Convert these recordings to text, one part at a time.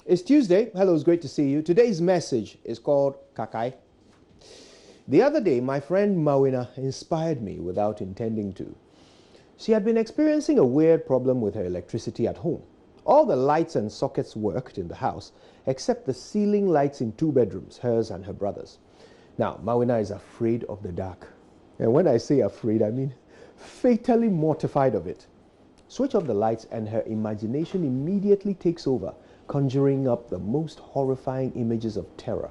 It's Tuesday. Hello, it's great to see you. Today's message is called Kakai. The other day, my friend Mawina inspired me without intending to. She had been experiencing a weird problem with her electricity at home. All the lights and sockets worked in the house, except the ceiling lights in two bedrooms, hers and her brother's. Now, Mawina is afraid of the dark. And when I say afraid, I mean fatally mortified of it. Switch off the lights and her imagination immediately takes over, conjuring up the most horrifying images of terror.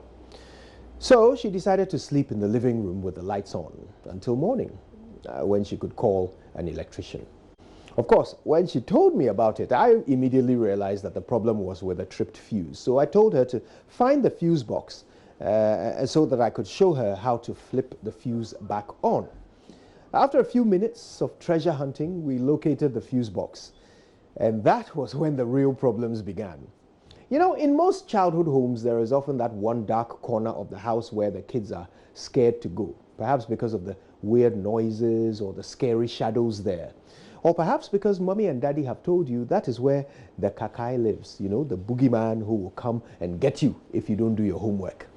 So she decided to sleep in the living room with the lights on until morning, when she could call an electrician. Of course, when she told me about it, I immediately realized that the problem was with a tripped fuse. So I told her to find the fuse box so that I could show her how to flip the fuse back on. After a few minutes of treasure hunting, we located the fuse box. And that was when the real problems began. You know, in most childhood homes, there is often that one dark corner of the house where the kids are scared to go, perhaps because of the weird noises or the scary shadows there. Or perhaps because mommy and daddy have told you that is where the Kakai lives, you know, the boogeyman who will come and get you if you don't do your homework.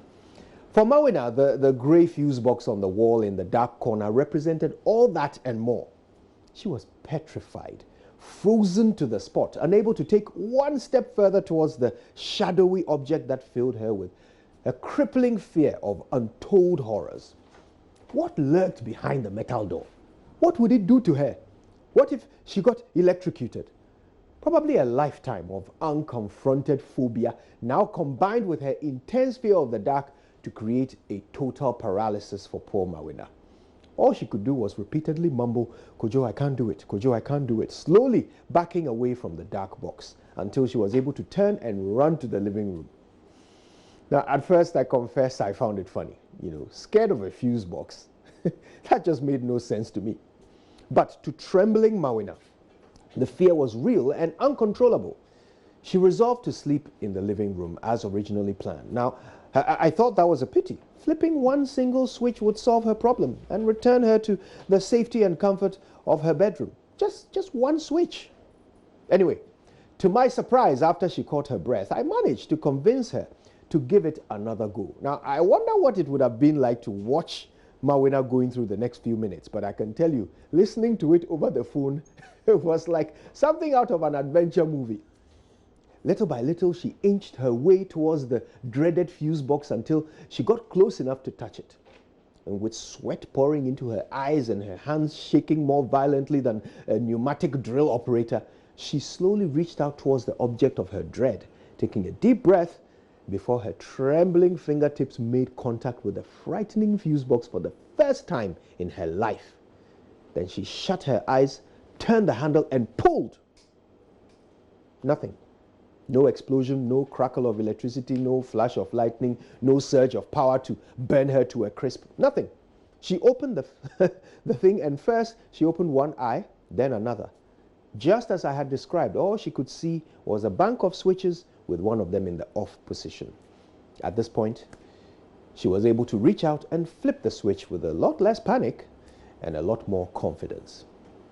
For Mawina, the grey fuse box on the wall in the dark corner represented all that and more. She was petrified, frozen to the spot, unable to take one step further towards the shadowy object that filled her with a crippling fear of untold horrors. What lurked behind the metal door? What would it do to her? What if she got electrocuted? Probably a lifetime of unconfronted phobia, now combined with her intense fear of the dark, to create a total paralysis for poor Mawina. All she could do was repeatedly mumble, "Kojo, I can't do it. Kojo, I can't do it," slowly backing away from the dark box until she was able to turn and run to the living room. Now, at first, I confess I found it funny. You know, scared of a fuse box. That just made no sense to me. But to trembling Mawina, the fear was real and uncontrollable. She resolved to sleep in the living room as originally planned. Now, I thought that was a pity. Flipping one single switch would solve her problem and return her to the safety and comfort of her bedroom. Just one switch. Anyway, to my surprise, after she caught her breath, I managed to convince her to give it another go. Now, I wonder what it would have been like to watch Mawina going through the next few minutes, but I can tell you, listening to it over the phone, it was like something out of an adventure movie. Little by little, she inched her way towards the dreaded fuse box until she got close enough to touch it. And with sweat pouring into her eyes and her hands shaking more violently than a pneumatic drill operator, she slowly reached out towards the object of her dread, taking a deep breath before her trembling fingertips made contact with the frightening fuse box for the first time in her life. Then she shut her eyes, turned the handle, and pulled. Nothing. No explosion, no crackle of electricity, no flash of lightning, no surge of power to burn her to a crisp. Nothing. She opened the thing, and first she opened one eye, then another. Just as I had described, all she could see was a bank of switches with one of them in the off position. At this point, she was able to reach out and flip the switch with a lot less panic and a lot more confidence.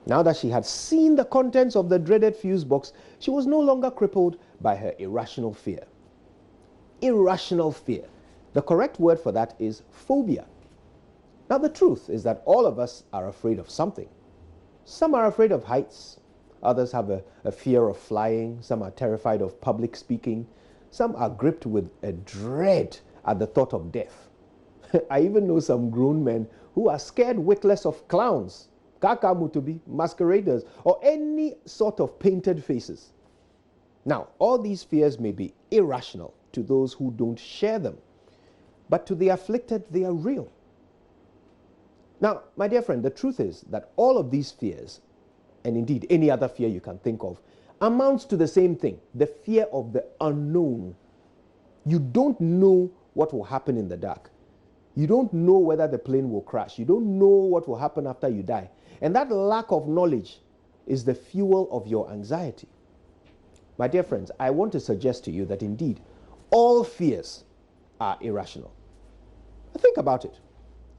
Now that she had seen the contents of the dreaded fuse box, she was no longer crippled by her irrational fear. Irrational fear. The correct word for that is phobia. Now the truth is that all of us are afraid of something. Some are afraid of heights. Others have a fear of flying. Some are terrified of public speaking. Some are gripped with a dread at the thought of death. I even know some grown men who are scared witless of clowns, kakamutubi, masqueraders, or any sort of painted faces. Now, all these fears may be irrational to those who don't share them, but to the afflicted, they are real. Now, my dear friend, the truth is that all of these fears, and indeed any other fear you can think of, amounts to the same thing, the fear of the unknown. You don't know what will happen in the dark. You don't know whether the plane will crash. You don't know what will happen after you die. And that lack of knowledge is the fuel of your anxiety. My dear friends, I want to suggest to you that indeed all fears are irrational. Think about it.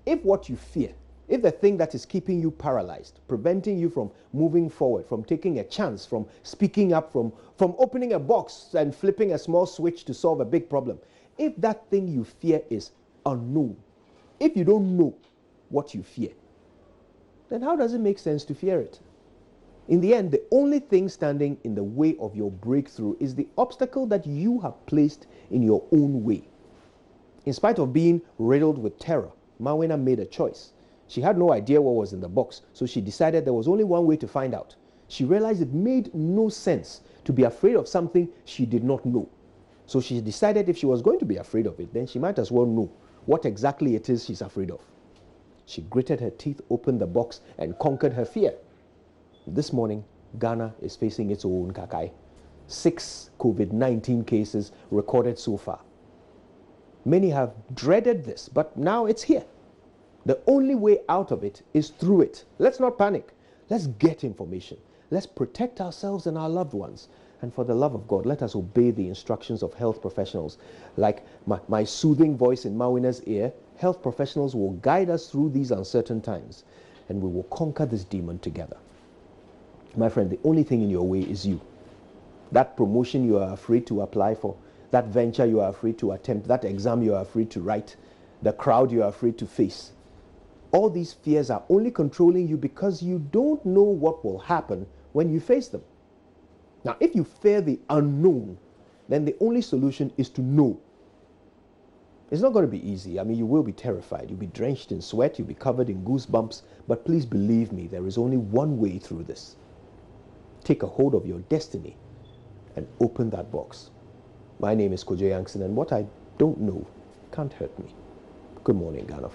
If what you fear If the thing that is keeping you paralyzed, preventing you from moving forward, from taking a chance, from speaking up, from opening a box and flipping a small switch to solve a big problem, if that thing you fear is unknown, if you don't know what you fear, then how does it make sense to fear it? In the end, the only thing standing in the way of your breakthrough is the obstacle that you have placed in your own way. In spite of being riddled with terror, Mawina made a choice. She had no idea what was in the box, so she decided there was only one way to find out. She realized it made no sense to be afraid of something she did not know. So she decided if she was going to be afraid of it, then she might as well know what exactly it is she's afraid of. She gritted her teeth, opened the box, and conquered her fear. This morning, Ghana is facing its own Kakai. 6 COVID-19 cases recorded so far. Many have dreaded this, but now it's here. The only way out of it is through it. Let's not panic. Let's get information. Let's protect ourselves and our loved ones. And for the love of God, let us obey the instructions of health professionals. Like my soothing voice in Mawina's ear, health professionals will guide us through these uncertain times, and we will conquer this demon together. My friend, the only thing in your way is you. That promotion you are afraid to apply for, that venture you are afraid to attempt, that exam you are afraid to write, the crowd you are afraid to face. All these fears are only controlling you because you don't know what will happen when you face them. Now, if you fear the unknown, then the only solution is to know. It's not going to be easy. I mean, you will be terrified. You'll be drenched in sweat. You'll be covered in goosebumps. But please believe me, there is only one way through this. Take a hold of your destiny and open that box. My name is Kojo Yankson, and what I don't know can't hurt me. Good morning, Ghana.